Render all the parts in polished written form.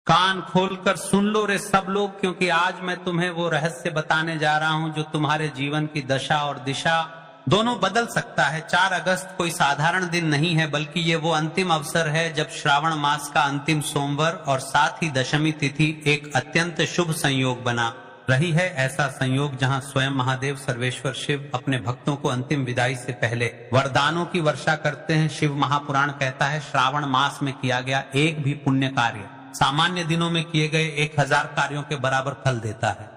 कान खोलकर सुन लो रे सब लोग, क्योंकि आज मैं तुम्हें वो रहस्य बताने जा रहा हूं जो तुम्हारे जीवन की दशा और दिशा दोनों बदल सकता है। 4 अगस्त कोई साधारण दिन नहीं है, बल्कि ये वो अंतिम अवसर है जब श्रावण मास का अंतिम सोमवार और साथ ही दशमी तिथि एक अत्यंत शुभ संयोग बना रही है। ऐसा संयोग जहां स्वयं महादेव सर्वेश्वर शिव अपने भक्तों को अंतिम विदाई से पहले वरदानों की वर्षा करते हैं। शिव महापुराण कहता है श्रावण मास में किया गया एक भी पुण्य कार्य सामान्य दिनों में किए गए 1000 कार्यों के बराबर फल देता है।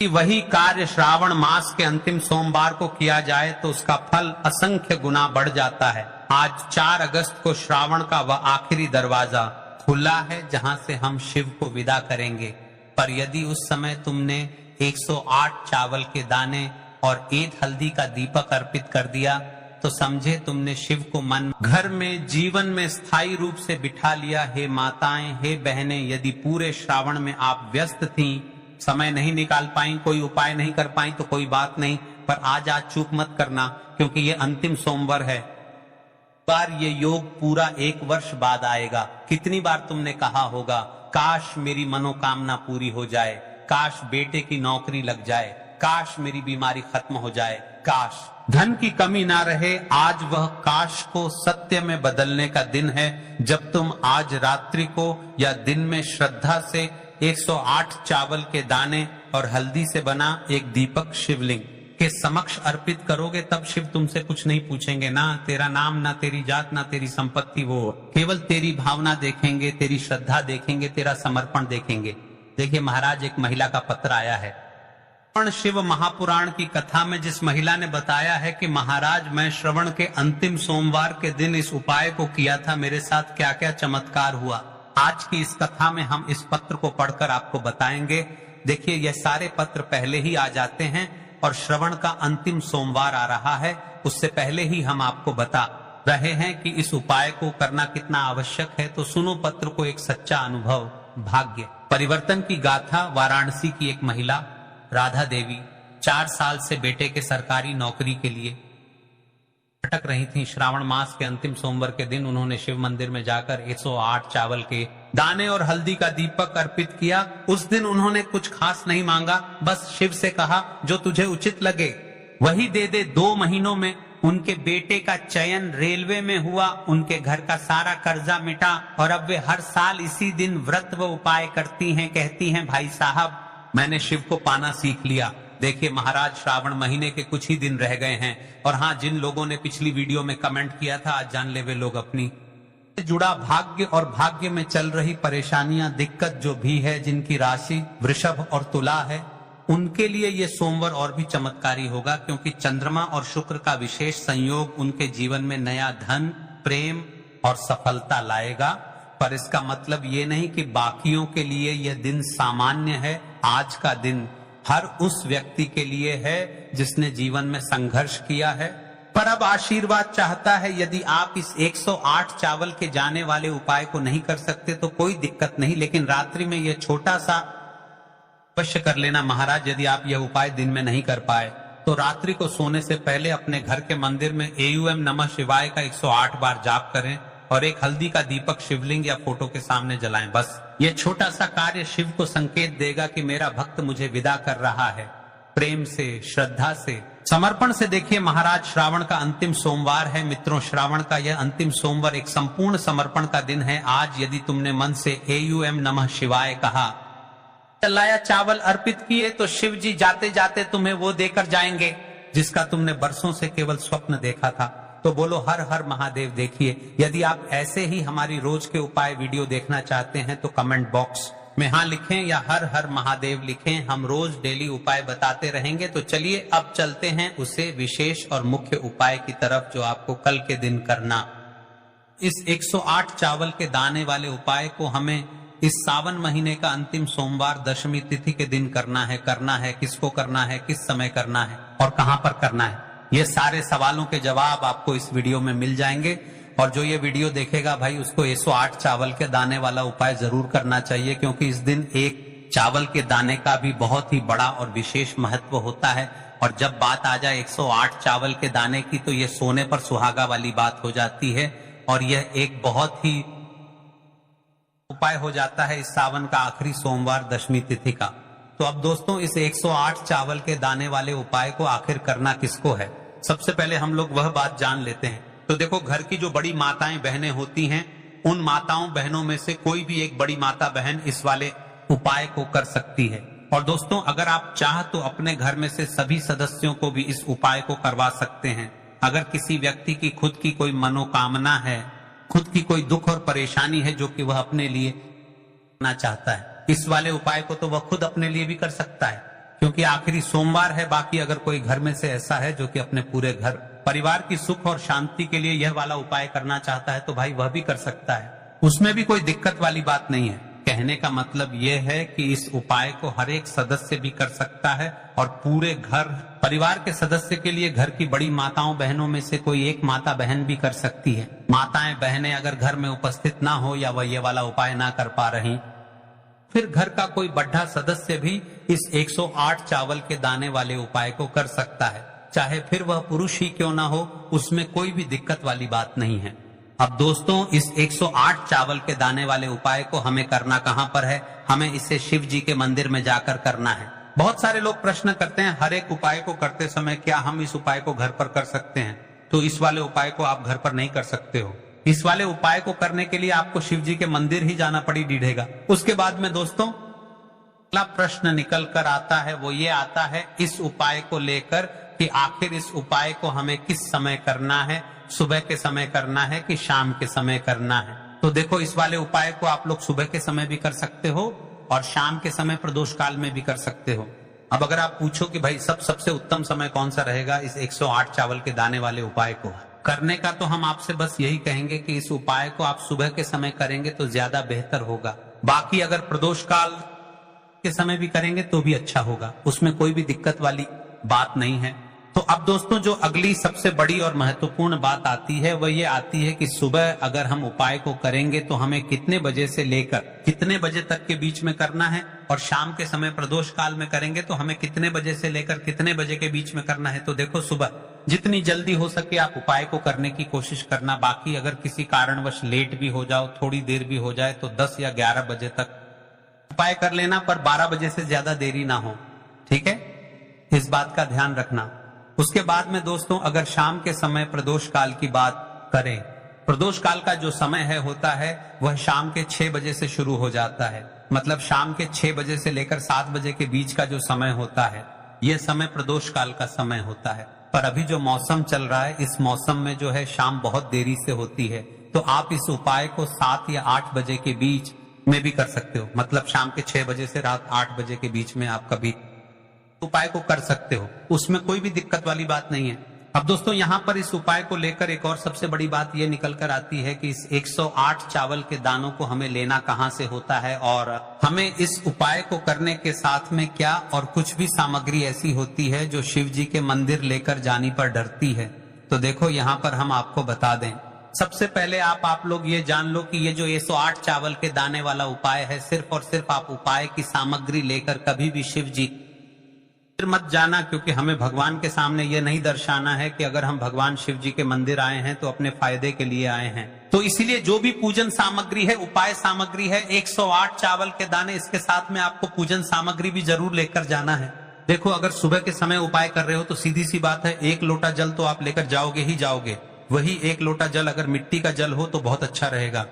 कि वही कार्य श्रावण मास के अंतिम सोमवार को किया जाए तो उसका फल असंख्य गुना बढ़ जाता है। आज 4 अगस्त को श्रावण का वह आखिरी दरवाजा खुला है जहां से हम शिव को विदा करेंगे। पर यदि उस समय तुमने 108 चावल के दाने और 1 हल्दी का दीपक अर्पित कर दिया तो समझे तुमने शिव को मन घर में जीवन में स्थायी रूप से बिठा लिया। हे माताएं, हे बहनें, यदि पूरे श्रावण में आप व्यस्त थीं, समय नहीं निकाल पाई, कोई उपाय नहीं कर पाई तो कोई बात नहीं, पर आज चूक मत करना क्योंकि ये अंतिम सोमवार है। बार ये योग पूरा 1 वर्ष बाद आएगा। कितनी बार तुमने कहा होगा काश मेरी मनोकामना पूरी हो जाए, काश बेटे की नौकरी लग जाए, काश मेरी बीमारी खत्म हो जाए, काश धन की कमी ना रहे। आज वह काश को सत्य में बदलने का दिन है जब तुम आज रात्रि को या दिन में श्रद्धा से 108 चावल के दाने और हल्दी से बना एक दीपक शिवलिंग के समक्ष अर्पित करोगे। तब शिव तुमसे कुछ नहीं पूछेंगे, ना तेरा नाम, ना तेरी जात, ना तेरी संपत्ति, वो केवल तेरी भावना देखेंगे, तेरी श्रद्धा देखेंगे, तेरा समर्पण देखेंगे। देखिए महाराज, एक महिला का पत्र आया है। शिव महापुराण की कथा में जिस महिला ने बताया है कि महाराज मैं श्रवण के अंतिम सोमवार के दिन इस उपाय को किया था, मेरे साथ क्या क्या चमत्कार हुआ, आज की इस कथा में हम इस पत्र को पढ़कर आपको बताएंगे। देखिए यह सारे पत्र पहले ही आ जाते हैं और श्रवण का अंतिम सोमवार आ रहा है, उससे पहले ही हम आपको बता रहे हैं कि इस उपाय को करना कितना आवश्यक है। तो सुनो पत्र को, एक सच्चा अनुभव, भाग्य परिवर्तन की गाथा। वाराणसी की एक महिला राधा देवी 4 साल से बेटे के सरकारी नौकरी के लिए भटक रही थी। श्रावण मास के अंतिम सोमवार के दिन उन्होंने शिव मंदिर में जाकर 108 चावल के दाने और हल्दी का दीपक अर्पित किया। उस दिन उन्होंने कुछ खास नहीं मांगा, बस शिव से कहा जो तुझे उचित लगे वही दे दे। 2 महीनों में उनके बेटे का चयन रेलवे में हुआ, उनके घर का सारा कर्जा मिटा और अब वे हर साल इसी दिन व्रत व उपाय करती हैं। कहती हैं भाई साहब मैंने शिव को पाना सीख लिया। देखिए महाराज, श्रावण महीने के कुछ ही दिन रह गए हैं। और हाँ, जिन लोगों ने पिछली वीडियो में कमेंट किया था, आज जान ले वे लोग अपनी जुड़ा भाग्य और भाग्य में चल रही परेशानियां, दिक्कत जो भी है, जिनकी राशि वृषभ और तुला है, उनके लिए ये सोमवार और भी चमत्कारी होगा, क्योंकि चंद्रमा और शुक्र का विशेष संयोग उनके जीवन में नया धन, प्रेम और सफलता लाएगा। पर इसका मतलब ये नहीं कि बाकियों के लिए यह दिन सामान्य है। आज का दिन हर उस व्यक्ति के लिए है जिसने जीवन में संघर्ष किया है, पर अब आशीर्वाद चाहता है। यदि आप इस 108 चावल के जाने वाले उपाय को नहीं कर सकते तो कोई दिक्कत नहीं, लेकिन रात्रि में यह छोटा सा अवश्य कर लेना। महाराज यदि आप यह उपाय दिन में नहीं कर पाए तो रात्रि को सोने से पहले अपने घर के मंदिर में एयूएम नमः शिवाय का 108 बार जाप करें और एक हल्दी का दीपक शिवलिंग या फोटो के सामने जलाएं। बस ये छोटा सा कार्य शिव को संकेत देगा कि मेरा भक्त मुझे विदा कर रहा है। प्रेम से, श्रद्धा से, समर्पण से। देखिए महाराज, श्रावण का अंतिम सोमवार है मित्रों। श्रावण का यह अंतिम सोमवार एक संपूर्ण समर्पण का दिन है। आज यदि तुमने मन से एयूएम नमः शिवाय कहा, लाया चावल अर्पित किए, तो शिव जी जाते जाते तुम्हें वो देकर जाएंगे जिसका तुमने बरसों से केवल स्वप्न देखा था। तो बोलो हर हर महादेव। देखिए यदि आप ऐसे ही हमारी रोज के उपाय वीडियो देखना चाहते हैं तो कमेंट बॉक्स में हाँ लिखें या हर हर महादेव लिखें। हम रोज डेली उपाय बताते रहेंगे। तो चलिए अब चलते हैं उसे विशेष और मुख्य उपाय की तरफ जो आपको कल के दिन करना। इस 108 चावल के दाने वाले उपाय को हमें इस सावन महीने का अंतिम सोमवार दशमी तिथि के दिन करना है। किसको करना है, किस समय करना है और कहां पर करना है, ये सारे सवालों के जवाब आपको इस वीडियो में मिल जाएंगे। और जो ये वीडियो देखेगा भाई, उसको 108 चावल के दाने वाला उपाय जरूर करना चाहिए, क्योंकि इस दिन एक चावल के दाने का भी बहुत ही बड़ा और विशेष महत्व होता है। और जब बात आ जाए 108 चावल के दाने की, तो ये सोने पर सुहागा वाली बात हो जाती है। और यह एक बहुत ही उपाय हो जाता है इस सावन का आखिरी सोमवार दशमी तिथि का। तो अब दोस्तों इस 108 चावल के दाने वाले उपाय को आखिर करना किसको है, सबसे पहले हम लोग वह बात जान लेते हैं। तो देखो, घर की जो बड़ी माताएं बहनें होती हैं, उन माताओं बहनों में से कोई भी एक बड़ी माता बहन इस वाले उपाय को कर सकती है। और दोस्तों, अगर आप चाह तो अपने घर में से सभी सदस्यों को भी इस उपाय को करवा सकते हैं। अगर किसी व्यक्ति की खुद की कोई मनोकामना है, खुद की कोई दुख और परेशानी है जो कि वह अपने लिए करना चाहता है, इस वाले उपाय को तो वह खुद अपने लिए भी कर सकता है, क्योंकि आखिरी सोमवार है। बाकी अगर कोई घर में से ऐसा है जो कि अपने पूरे घर परिवार की सुख और शांति के लिए यह वाला उपाय करना चाहता है, तो भाई वह भी कर सकता है, उसमें भी कोई दिक्कत वाली बात नहीं है। कहने का मतलब यह है कि इस उपाय को हर एक सदस्य भी कर सकता है और पूरे घर परिवार के सदस्य के लिए घर की बड़ी माताओं बहनों में से कोई एक माता बहन भी कर सकती है। माताएं बहनें अगर घर में उपस्थित ना हो या वह ये वाला उपाय ना कर पा रही, फिर घर का कोई बड़ा सदस्य भी इस 108 चावल के दाने वाले उपाय को कर सकता है, चाहे फिर वह पुरुष ही क्यों ना हो, उसमें कोई भी दिक्कत वाली बात नहीं है। अब दोस्तों, इस 108 चावल के दाने वाले उपाय को हमें करना कहां पर है? हमें इसे शिव जी के मंदिर में जाकर करना है। बहुत सारे लोग प्रश्न करते हैं, हर एक उपाय को करते समय क्या हम इस उपाय को घर पर कर सकते हैं? तो इस वाले उपाय को आप घर पर नहीं कर सकते हो। इस वाले उपाय को करने के लिए आपको शिव जी के मंदिर ही जाना पड़ेगा। उसके बाद में दोस्तों अगला प्रश्न निकल कर आता है, वो ये आता है इस उपाय को लेकर कि आखिर इस उपाय को हमें किस समय करना है, सुबह के समय करना है कि शाम के समय करना है? तो देखो, इस वाले उपाय को आप लोग सुबह के समय भी कर सकते हो और शाम के समय प्रदोष काल में भी कर सकते हो। अब अगर आप पूछो कि भाई सबसे उत्तम समय कौन सा रहेगा इस 108 चावल के दाने वाले उपाय को करने का, तो हम आपसे बस यही कहेंगे कि इस उपाय को आप सुबह के समय करेंगे तो ज्यादा बेहतर होगा। बाकी अगर प्रदोष काल के समय भी करेंगे तो भी अच्छा होगा, उसमें कोई भी दिक्कत वाली बात नहीं है। तो अब दोस्तों, जो अगली सबसे बड़ी और महत्वपूर्ण बात आती है वह ये आती है कि सुबह अगर हम उपाय को करेंगे तो हमें कितने बजे से लेकर कितने बजे तक के बीच में करना है, और शाम के समय प्रदोष काल में करेंगे तो हमें कितने बजे से लेकर कितने बजे के बीच में करना है। तो देखो, सुबह जितनी जल्दी हो सके आप उपाय को करने की कोशिश करना। बाकी अगर किसी कारणवश लेट भी हो जाओ, थोड़ी देर भी हो जाए, तो 10 या 11 बजे तक उपाय कर लेना, पर 12 बजे से ज्यादा देरी ना हो, ठीक है? इस बात का ध्यान रखना। उसके बाद में दोस्तों, अगर शाम के समय प्रदोष काल की बात करें, प्रदोष काल का जो समय है होता है वह शाम के 6 बजे से शुरू हो जाता है। मतलब शाम के 6 बजे से लेकर 7 बजे के बीच का जो समय होता है, यह समय प्रदोष काल का समय होता है। पर अभी जो मौसम चल रहा है, इस मौसम में जो है शाम बहुत देरी से होती है, तो आप इस उपाय को 7 या 8 बजे के बीच में भी कर सकते हो। मतलब शाम के 6 बजे से रात 8 बजे के बीच में आप कभी उपाय को कर सकते हो, उसमें कोई भी दिक्कत वाली बात नहीं है। अब दोस्तों, यहाँ पर इस उपाय को लेकर एक और सबसे बड़ी बात यह निकल कर आती है कि इस 108 चावल के दानों को हमें लेना कहाँ से होता है, और हमें इस उपाय को करने के साथ में क्या और कुछ भी सामग्री ऐसी होती है जो शिव जी के मंदिर लेकर जाने पर डरती है। तो देखो, यहाँ पर हम आपको बता दें। सबसे पहले आप लोग ये जान लो कि ये जो 108 चावल के दाने वाला उपाय है, सिर्फ और सिर्फ आप उपाय की सामग्री लेकर कभी भी शिव जी मत जाना, क्योंकि हमें भगवान के सामने यह नहीं दर्शाना है कि अगर हम भगवान शिव जी के मंदिर आए हैं तो अपने फायदे के लिए आए हैं। तो इसीलिए जो भी पूजन सामग्री है, उपाय सामग्री है, 108 चावल के दाने, इसके साथ में आपको पूजन सामग्री भी जरूर लेकर जाना है। देखो, अगर सुबह के समय उपाय कर रहे हो तो सीधी सी बात है, 1 लोटा जल तो आप लेकर जाओगे ही जाओगे। वही 1 लोटा जल अगर मिट्टी का जल हो तो बहुत अच्छा रहेगा।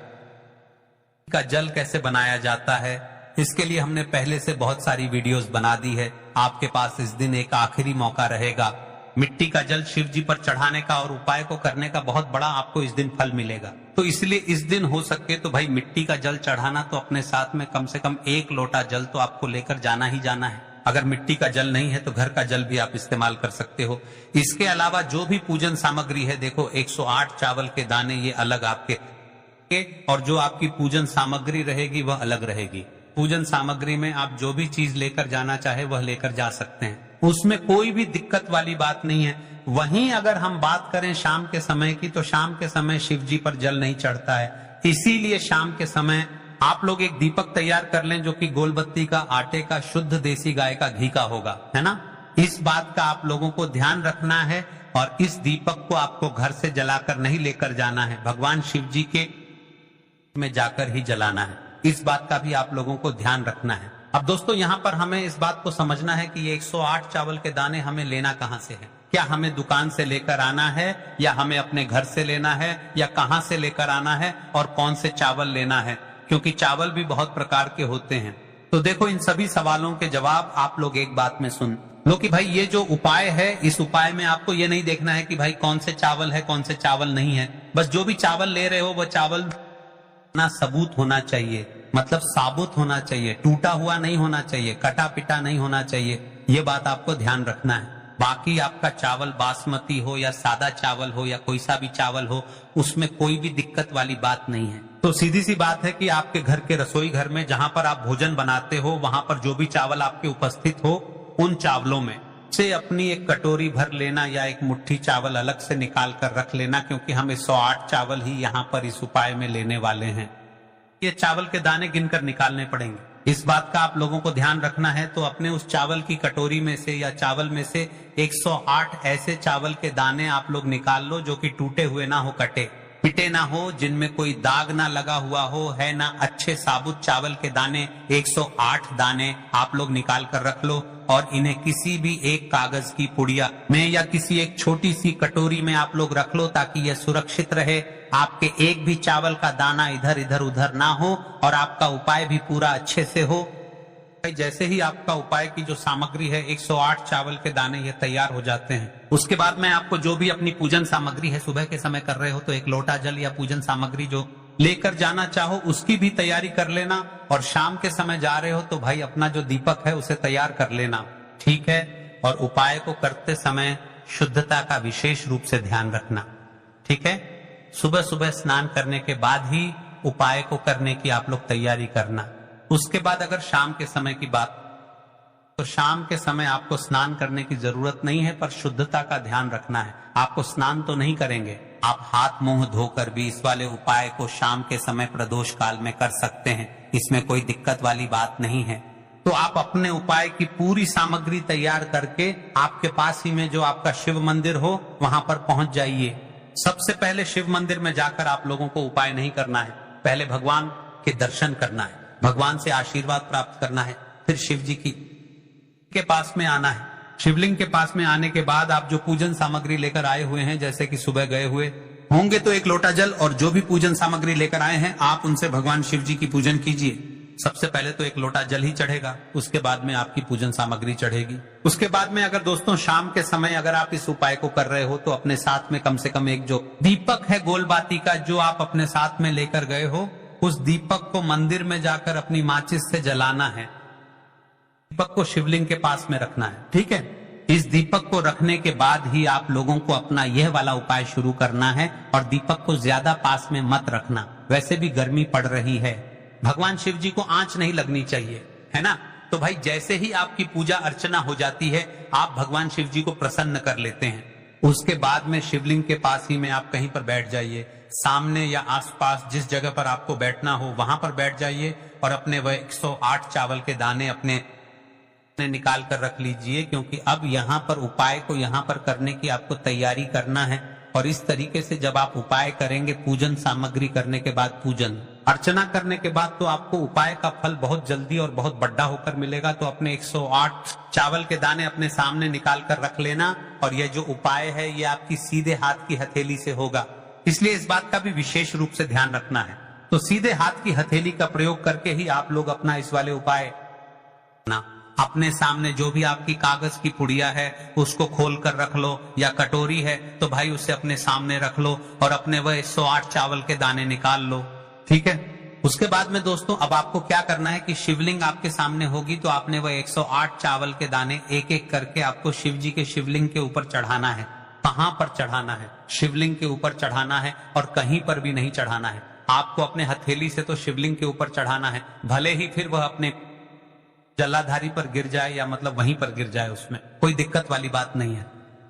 का जल कैसे बनाया जाता है, इसके लिए हमने पहले से बहुत सारी वीडियोस बना दी है। आपके पास इस दिन एक आखिरी मौका रहेगा मिट्टी का जल शिव जी पर चढ़ाने का, और उपाय को करने का बहुत बड़ा आपको इस दिन फल मिलेगा। तो इसलिए इस दिन हो सके तो भाई मिट्टी का जल चढ़ाना, तो अपने साथ में कम से कम 1 लोटा जल तो आपको लेकर जाना ही जाना है। अगर मिट्टी का जल नहीं है तो घर का जल भी आप इस्तेमाल कर सकते हो। इसके अलावा जो भी पूजन सामग्री है, देखो 108 चावल के दाने ये अलग आपके, और जो आपकी पूजन सामग्री रहेगी वह अलग रहेगी। पूजन सामग्री में आप जो भी चीज लेकर जाना चाहे वह लेकर जा सकते हैं, उसमें कोई भी दिक्कत वाली बात नहीं है। वहीं अगर हम बात करें शाम के समय की, तो शाम के समय शिव जी पर जल नहीं चढ़ता है, इसीलिए शाम के समय आप लोग एक दीपक तैयार कर लें जो कि गोलबत्ती का, आटे का, शुद्ध देसी गाय का घी का होगा, है ना। इस बात का आप लोगों को ध्यान रखना है, और इस दीपक को आपको घर से जलाकर नहीं लेकर जाना है, भगवान शिव जी के में जाकर ही जलाना है। इस बात का भी आप लोगों को ध्यान रखना है। अब दोस्तों यहाँ पर हमें इस बात को समझना है कि ये 108 चावल के दाने हमें लेना कहाँ से है। क्या हमें दुकान से लेकर आना है या हमें अपने घर से लेना है या कहाँ से लेकर आना है और कौन से चावल लेना है, क्योंकि चावल भी बहुत प्रकार के होते हैं। तो देखो इन सभी सवालों के जवाब आप लोग एक बात में सुन लो कि भाई ये जो उपाय है, इस उपाय में आपको ये नहीं देखना है कि भाई कौन से चावल है कौन से चावल नहीं है। बस जो भी चावल ले रहे हो वो चावल ना सबूत होना चाहिए, मतलब साबुत होना चाहिए, टूटा हुआ नहीं होना चाहिए, कटा पिटा नहीं होना चाहिए। ये बात आपको ध्यान रखना है। बाकी आपका चावल बासमती हो या सादा चावल हो या कोई सा भी चावल हो, उसमें कोई भी दिक्कत वाली बात नहीं है। तो सीधी सी बात है कि आपके घर के रसोई घर में जहां पर आप भोजन बनाते हो, वहां पर जो भी चावल आपके उपस्थित हो, उन चावलों में से अपनी एक कटोरी भर लेना या एक मुट्ठी चावल अलग से निकाल कर रख लेना, क्योंकि हम 108 चावल ही यहाँ पर इस उपाय में लेने वाले हैं। ये चावल के दाने गिनकर निकालने पड़ेंगे। इस बात का आप लोगों को ध्यान रखना है। तो अपने उस चावल की कटोरी में से या चावल में से 108 ऐसे चावल के दाने आप लोग निकाल लो जो कि टूटे हुए ना हो, कटे पिटे ना हो, जिनमें कोई दाग ना लगा हुआ हो, है ना। अच्छे साबुत चावल के दाने 108 दाने आप लोग निकाल कर रख लो और इन्हें किसी भी एक कागज की पुड़िया में या किसी एक छोटी सी कटोरी में आप लोग रख लो, ताकि यह सुरक्षित रहे। आपके एक भी चावल का दाना इधर इधर उधर ना हो और आपका उपाय भी पूरा अच्छे से हो। जैसे ही आपका उपाय की जो सामग्री है 108 चावल के दाने ये तैयार हो जाते हैं, उसके बाद में आपको जो भी अपनी पूजन सामग्री है, सुबह के समय कर रहे हो तो एक लोटा जल या पूजन सामग्री जो लेकर जाना चाहो उसकी भी तैयारी कर लेना, और शाम के समय जा रहे हो तो भाई अपना जो दीपक है उसे तैयार कर लेना, ठीक है। और उपाय को करते समय शुद्धता का विशेष रूप से ध्यान रखना, ठीक है। सुबह सुबह स्नान करने के बाद ही उपाय को करने की आप लोग तैयारी करना। उसके बाद अगर शाम के समय की बात, तो शाम के समय आपको स्नान करने की जरूरत नहीं है, पर शुद्धता का ध्यान रखना है। आपको स्नान तो नहीं करेंगे, आप हाथ मुंह धोकर भी इस वाले उपाय को शाम के समय प्रदोष काल में कर सकते हैं, इसमें कोई दिक्कत वाली बात नहीं है। तो आप अपने उपाय की पूरी सामग्री तैयार करके आपके पास ही में जो आपका शिव मंदिर हो वहां पर पहुंच जाइए। सबसे पहले शिव मंदिर में जाकर आप लोगों को उपाय नहीं करना है, पहले भगवान के दर्शन करना है, भगवान से आशीर्वाद प्राप्त करना है, फिर शिव जी के पास में आना है। शिवलिंग के पास में आने के बाद आप जो पूजन सामग्री लेकर आए हुए हैं, जैसे कि सुबह गए हुए होंगे तो एक लोटा जल और जो भी पूजन सामग्री लेकर आए हैं आप उनसे भगवान शिव जी की पूजन कीजिए। सबसे पहले तो एक लोटा जल ही चढ़ेगा, उसके बाद में आपकी पूजन सामग्री चढ़ेगी। उसके बाद में अगर दोस्तों शाम के समय अगर आप इस उपाय को कर रहे हो तो अपने साथ में कम से कम एक जो दीपक है गोलबाती का जो आप अपने साथ में लेकर गए हो, उस दीपक को मंदिर में जाकर अपनी माचिस से जलाना है। दीपक को शिवलिंग के पास में रखना है, ठीक है। इस दीपक को रखने के बाद ही आप लोगों को अपना यह वाला उपाय शुरू करना है, और दीपक को ज्यादा पास में मत रखना, वैसे भी गर्मी पड़ रही है, भगवान शिव जी को आंच नहीं लगनी चाहिए, है ना। तो भाई जैसे ही आपकी पूजा अर्चना हो जाती है आप भगवान शिव जी को प्रसन्न कर लेते हैं। उसके बाद में शिवलिंग के पास ही में आप कहीं पर बैठ जाइए, सामने या आसपास जिस जगह पर आपको बैठना हो वहां पर बैठ जाइए और अपने वह 108 चावल के दाने अपने निकाल कर रख लीजिए, क्योंकि अब यहाँ पर उपाय को यहाँ पर करने की आपको तैयारी करना है। और इस तरीके से जब आप उपाय करेंगे, पूजन सामग्री करने के बाद, पूजन अर्चना करने के बाद, तो आपको उपाय का फल बहुत जल्दी और बहुत बड़ा होकर मिलेगा। तो अपने 108 चावल के दाने अपने सामने निकाल कर रख लेना, और यह जो उपाय है ये आपकी सीधे हाथ की हथेली से होगा, इसलिए इस बात का भी विशेष रूप से ध्यान रखना है। तो सीधे हाथ की हथेली का प्रयोग करके ही आप लोग अपना इस वाले उपाय ना अपने सामने जो भी आपकी कागज की पुड़िया है उसको खोल कर रख लो, या कटोरी है तो भाई उसे अपने सामने रख लो और अपने वह 108 चावल के दाने निकाल लो, ठीक है। उसके बाद में दोस्तों अब आपको क्या करना है कि शिवलिंग आपके सामने होगी तो आपने वह 108 चावल के दाने एक एक करके आपको शिव जी के शिवलिंग के ऊपर चढ़ाना है। कहां पर चढ़ाना है? शिवलिंग के ऊपर चढ़ाना है, और कहीं पर भी नहीं चढ़ाना है। आपको अपने हथेली से तो शिवलिंग के ऊपर चढ़ाना है, भले ही फिर वह अपने जलाधारी पर गिर जाए या मतलब वहीं पर गिर जाए, उसमें कोई दिक्कत वाली बात नहीं है,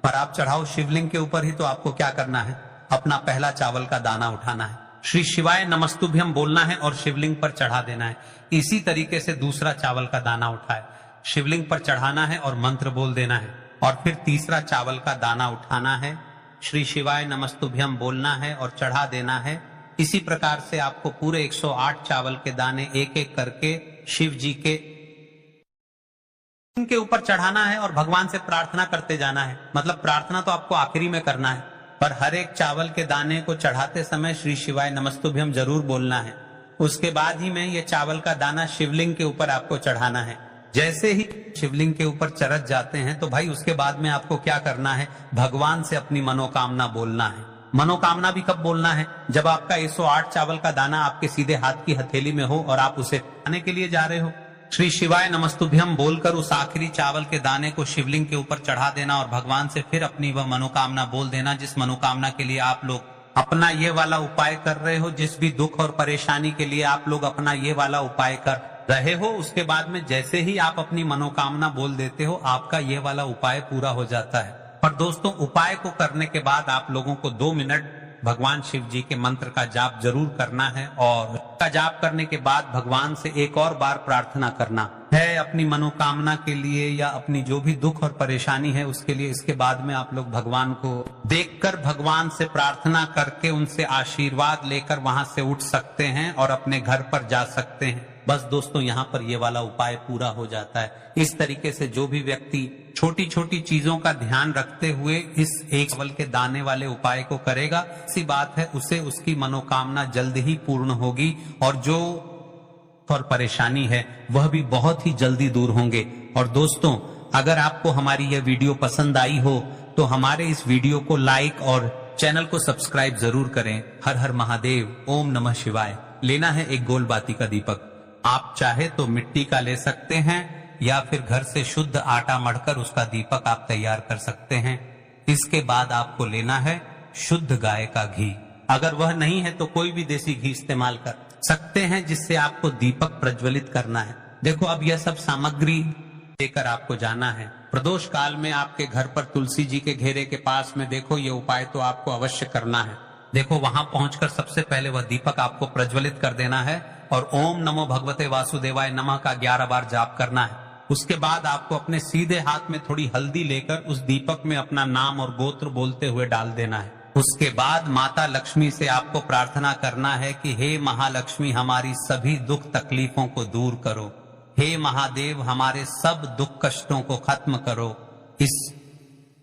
पर आप चढ़ाओ शिवलिंग के ऊपर ही। तो आपको क्या करना है, अपना पहला चावल का दाना उठाना है, श्री शिवाय नमस्तुभ्यम बोलना है और शिवलिंग पर चढ़ा देना है। इसी तरीके से दूसरा चावल का दाना उठाए, शिवलिंग पर चढ़ाना है और मंत्र बोल देना है, और फिर तीसरा चावल का दाना उठाना है, श्री शिवाय नमस्तुभ्यम बोलना है और चढ़ा देना है। इसी प्रकार से आपको पूरे 108 चावल के दाने एक एक करके शिव जी के ऊपर चढ़ाना है और भगवान से प्रार्थना करते जाना है। मतलब प्रार्थना तो आपको आखिरी में करना है, पर हर एक चावल के दाने को चढ़ाते समय श्री शिवाय नमस्तुभ्यम जरूर बोलना है। उसके बाद ही में ये चावल का दाना शिवलिंग के ऊपर आपको चढ़ाना है। जैसे ही शिवलिंग के ऊपर चढ़ जाते हैं तो भाई उसके बाद में आपको क्या करना है, भगवान से अपनी मनोकामना बोलना है। मनोकामना भी कब बोलना है, जब आपका 108 चावल का दाना आपके सीधे हाथ की हथेली में हो और आप उसे खाने के लिए जा रहे हो। श्री शिवाय नमस्तुभ्यम बोलकर उस आखिरी चावल के दाने को शिवलिंग के ऊपर चढ़ा देना और भगवान से फिर अपनी वह मनोकामना बोल देना, जिस मनोकामना के लिए आप लोग अपना ये वाला उपाय कर रहे हो, जिस भी दुख और परेशानी के लिए आप लोग अपना ये वाला उपाय कर रहे हो। उसके बाद में जैसे ही आप अपनी मनोकामना बोल देते हो, आपका ये वाला उपाय पूरा हो जाता है। पर दोस्तों, उपाय को करने के बाद आप लोगों को 2 मिनट भगवान शिव जी के मंत्र का जाप जरूर करना है और का जाप करने के बाद भगवान से एक और बार प्रार्थना करना है अपनी मनोकामना के लिए या अपनी जो भी दुख और परेशानी है उसके लिए। इसके बाद में आप लोग भगवान को देखकर भगवान से प्रार्थना करके उनसे आशीर्वाद लेकर वहां से उठ सकते हैं और अपने घर पर जा सकते हैं। बस दोस्तों, यहाँ पर ये वाला उपाय पूरा हो जाता है। इस तरीके से जो भी व्यक्ति छोटी छोटी चीजों का ध्यान रखते हुए इस एक चावल के दाने वाले उपाय को करेगा, सी बात है उसे उसकी मनोकामना जल्द ही पूर्ण होगी और जो और परेशानी है वह भी बहुत ही जल्दी दूर होंगे। और दोस्तों, अगर आपको हमारी यह वीडियो पसंद आई हो तो हमारे इस वीडियो को लाइक और चैनल को सब्सक्राइब जरूर करें। हर हर महादेव, ओम नमः शिवाय। लेना है एक गोल बाती का दीपक। आप चाहे तो मिट्टी का ले सकते हैं या फिर घर से शुद्ध आटा मढ़कर उसका दीपक आप तैयार कर सकते हैं। इसके बाद आपको लेना है शुद्ध गाय का घी। अगर वह नहीं है तो कोई भी देसी घी इस्तेमाल कर सकते हैं, जिससे आपको दीपक प्रज्वलित करना है। देखो, अब यह सब सामग्री लेकर आपको जाना है। प्रदोष काल में आपके घर पर तुलसी जी के घेरे के पास में देखो, ये उपाय तो आपको अवश्य करना है। देखो, वहां पहुंचकर सबसे पहले वह दीपक आपको प्रज्वलित कर देना है और ओम नमो भगवते वासुदेवाय नमः का 11 बार जाप करना है। उसके बाद आपको अपने सीधे हाथ में थोड़ी हल्दी लेकर उस दीपक में अपना नाम और गोत्र बोलते हुए डाल देना है। उसके बाद माता लक्ष्मी से आपको प्रार्थना करना है कि हे महालक्ष्मी, हमारी सभी दुख तकलीफों को दूर करो। हे महादेव, हमारे सब दुख कष्टों को खत्म करो। इस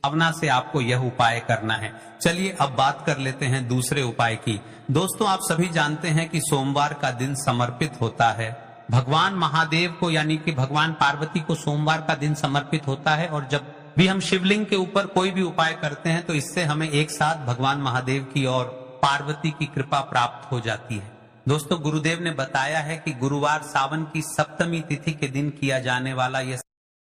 भावना से आपको यह उपाय करना है। चलिए अब बात कर लेते हैं दूसरे उपाय की। दोस्तों, आप सभी जानते हैं कि सोमवार का दिन समर्पित होता है भगवान महादेव को, यानी कि भगवान पार्वती को सोमवार का दिन समर्पित होता है। और जब भी हम शिवलिंग के ऊपर कोई भी उपाय करते हैं तो इससे हमें एक साथ भगवान महादेव की और पार्वती की कृपा प्राप्त हो जाती है। दोस्तों, गुरुदेव ने बताया है कि गुरुवार सावन की सप्तमी तिथि के दिन किया जाने वाला यह